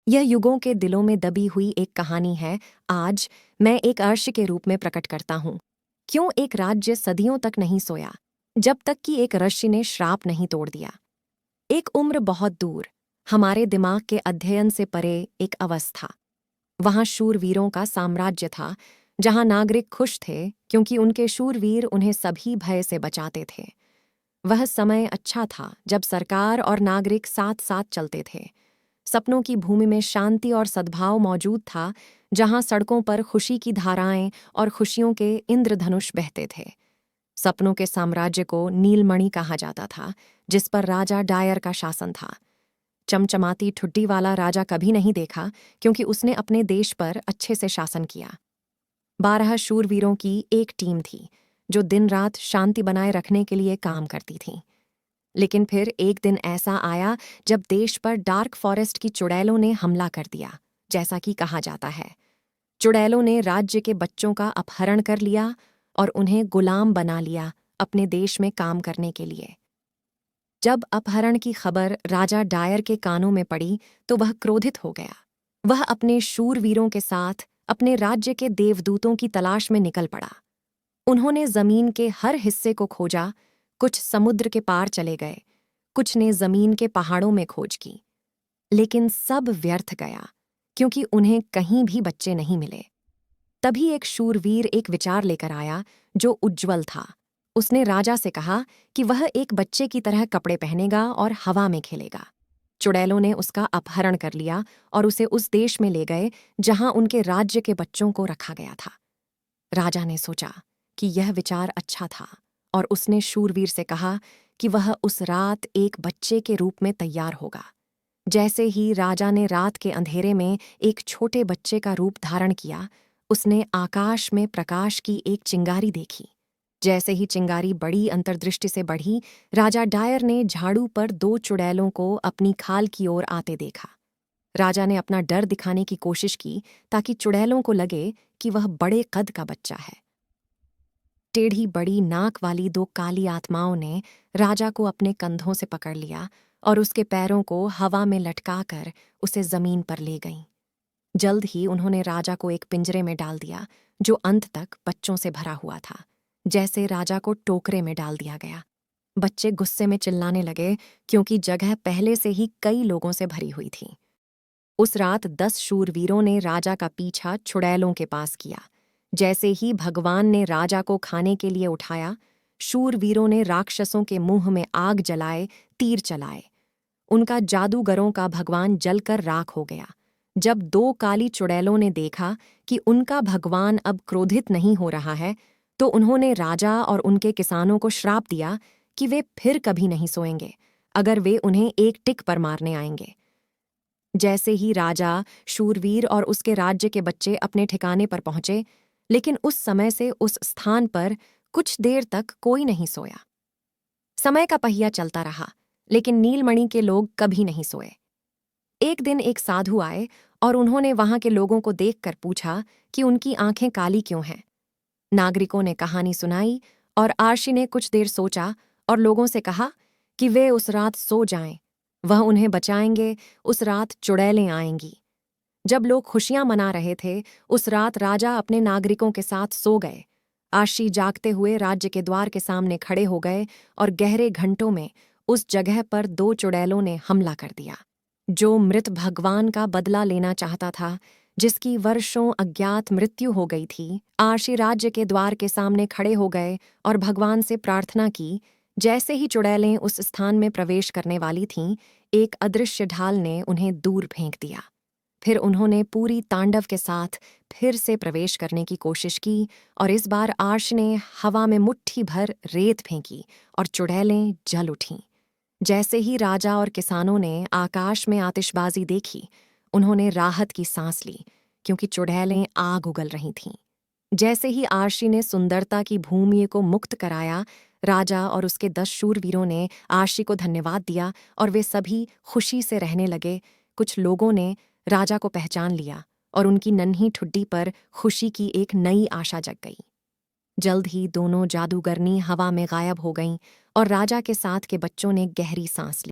यह युगों के दिलों में दबी हुई एक कहानी है। आज मैं एक अर्श के रूप में प्रकट करता हूँ। क्यों एक राज्य सदियों तक नहीं सोया, जब तक कि एक ऋषि ने श्राप नहीं तोड़ दिया। एक उम्र बहुत दूर, हमारे दिमाग के अध्ययन से परे एक अवस्था। वहाँ शूरवीरों का साम्राज्य था, जहाँ नागरिक खुश थे क्योंकि उनके शूरवीर उन्हें सभी भय से बचाते थे। वह समय अच्छा था जब सरकार और नागरिक साथ साथ चलते थे। सपनों की भूमि में शांति और सद्भाव मौजूद था, जहां सड़कों पर खुशी की धाराएं और खुशियों के इंद्रधनुष बहते थे। सपनों के साम्राज्य को नीलमणि कहा जाता था, जिस पर राजा डायर का शासन था। चमचमाती ठुड्डी वाला राजा कभी नहीं देखा, क्योंकि उसने अपने देश पर अच्छे से शासन किया। 12 शूरवीरों की एक टीम थी, जो दिन रात शांति बनाए रखने के लिए काम करती थी। लेकिन फिर एक दिन ऐसा आया जब देश पर डार्क फॉरेस्ट की चुड़ैलों ने हमला कर दिया। जैसा कि कहा जाता है, चुड़ैलों ने राज्य के बच्चों का अपहरण कर लिया और उन्हें गुलाम बना लिया अपने देश में काम करने के लिए। जब अपहरण की खबर राजा डायर के कानों में पड़ी तो वह क्रोधित हो गया। वह अपने शूरवीरों के साथ अपने राज्य के देवदूतों की तलाश में निकल पड़ा। उन्होंने जमीन के हर हिस्से को खोजा, कुछ समुद्र के पार चले गए, कुछ ने जमीन के पहाड़ों में खोज की। लेकिन सब व्यर्थ गया, क्योंकि उन्हें कहीं भी बच्चे नहीं मिले। तभी एक शूरवीर एक विचार लेकर आया जो उज्ज्वल था। उसने राजा से कहा कि वह एक बच्चे की तरह कपड़े पहनेगा और हवा में खेलेगा। चुड़ैलों ने उसका अपहरण कर लिया और उसे उस देश में ले गए जहां उनके राज्य के बच्चों को रखा गया था। राजा ने सोचा कि यह विचार अच्छा था और उसने शूरवीर से कहा कि वह उस रात एक बच्चे के रूप में तैयार होगा। जैसे ही राजा ने रात के अंधेरे में एक छोटे बच्चे का रूप धारण किया, उसने आकाश में प्रकाश की एक चिंगारी देखी। जैसे ही चिंगारी बड़ी अंतर्दृष्टि से बढ़ी, राजा डायर ने झाड़ू पर 2 चुड़ैलों को अपनी खाल की ओर आते देखा। राजा ने अपना डर दिखाने की कोशिश की ताकि चुड़ैलों को लगे कि वह बड़े कद का बच्चा है। टेढ़ी बड़ी नाक वाली 2 काली आत्माओं ने राजा को अपने कंधों से पकड़ लिया और उसके पैरों को हवा में लटकाकर उसे जमीन पर ले गईं। जल्द ही उन्होंने राजा को एक पिंजरे में डाल दिया, जो अंत तक बच्चों से भरा हुआ था, जैसे राजा को टोकरे में डाल दिया गया। बच्चे गुस्से में चिल्लाने लगे, क्योंकि जगह पहले से ही कई लोगों से भरी हुई थी। उस रात 10 शूरवीरों ने राजा का पीछा चुड़ैलों के पास किया। जैसे ही भगवान ने राजा को खाने के लिए उठाया, शूरवीरों ने राक्षसों के मुंह में आग जलाए, तीर चलाए। उनका जादूगरों का भगवान जलकर राख हो गया। जब 2 काली चुड़ैलों ने देखा कि उनका भगवान अब क्रोधित नहीं हो रहा है, तो उन्होंने राजा और उनके किसानों को श्राप दिया कि वे फिर कभी नहीं सोएंगे अगर वे उन्हें एक टिक पर मारने आएंगे। जैसे ही राजा, शूरवीर और उसके राज्य के बच्चे अपने ठिकाने पर पहुंचे, लेकिन उस समय से उस स्थान पर कुछ देर तक कोई नहीं सोया। समय का पहिया चलता रहा, लेकिन नीलमणि के लोग कभी नहीं सोए। एक दिन एक साधु आए और उन्होंने वहां के लोगों को देखकर पूछा कि उनकी आंखें काली क्यों हैं। नागरिकों ने कहानी सुनाई और आर्षि ने कुछ देर सोचा और लोगों से कहा कि वे उस रात सो जाएं। वह उन्हें बचाएंगे, उस रात चुड़ैलें आएंगी। जब लोग खुशियां मना रहे थे, उस रात राजा अपने नागरिकों के साथ सो गए। आशी जागते हुए राज्य के द्वार के सामने खड़े हो गए और गहरे घंटों में उस जगह पर 2 चुड़ैलों ने हमला कर दिया, जो मृत भगवान का बदला लेना चाहता था, जिसकी वर्षों अज्ञात मृत्यु हो गई थी। आशी राज्य के द्वार के सामने खड़े हो गए और भगवान से प्रार्थना की। जैसे ही चुड़ैलें उस स्थान में प्रवेश करने वाली थीं, एक अदृश्य ढाल ने उन्हें दूर फेंक दिया। फिर उन्होंने पूरी तांडव के साथ फिर से प्रवेश करने की कोशिश की और इस बार आर्ष ने हवा में मुट्ठी भर रेत फेंकी और चुड़ैलें जल उठीं। जैसे ही राजा और किसानों ने आकाश में आतिशबाजी देखी, उन्होंने राहत की सांस ली, क्योंकि चुड़ैलें आग उगल रही थीं। जैसे ही आर्षि ने सुंदरता की भूमि को मुक्त कराया, राजा और उसके 10 शूरवीरों ने आर्षि को धन्यवाद दिया और वे सभी खुशी से रहने लगे। कुछ लोगों ने राजा को पहचान लिया और उनकी नन्ही ठुड्डी पर खुशी की एक नई आशा जग गई। जल्द ही दोनों जादूगरनी हवा में गायब हो गईं और राजा के साथ के बच्चों ने गहरी सांस ली।